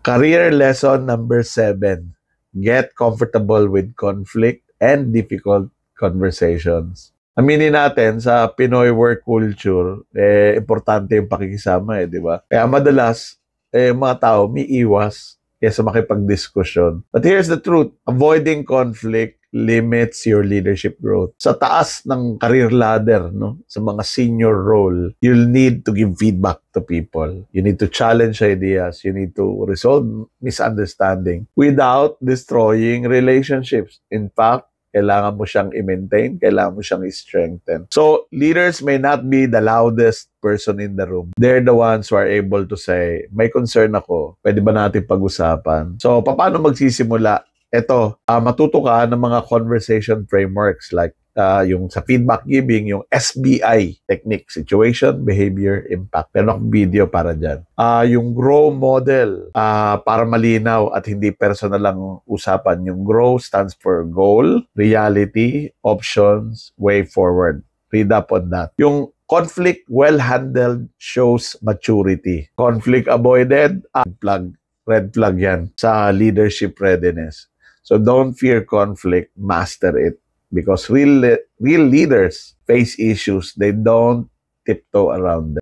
Career lesson number 7. Get comfortable with conflict and difficult conversations. Aminin natin, sa Pinoy work culture, importante yung pakikisama di ba? Kaya madalas, mga tao may iwas kaysa makipagdiskusyon. But here's the truth, avoiding conflict limits your leadership growth. Sa taas ng career ladder, no, sa mga senior role, you'll need to give feedback to people. You need to challenge ideas. You need to resolve misunderstanding without destroying relationships. In fact, kailangan mo siyang i-maintain, kailangan mo siyang i-strengthen. So, leaders may not be the loudest person in the room. They're the ones who are able to say, may concern ako, pwede ba natin pag-usapan? So, paano magsisimula? Ito, matuto ka ng mga conversation frameworks like yung sa feedback giving, yung SBI technique, situation, behavior, impact. Pero video para dyan. Yung GROW model, para malinaw at hindi personal lang usapan. Yung GROW stands for goal, reality, options, way forward. Read up on that. Yung conflict well-handled shows maturity. Conflict avoided, red flag yan sa leadership readiness. So don't fear conflict, master it. Because real leaders face issues, they don't tiptoe around them.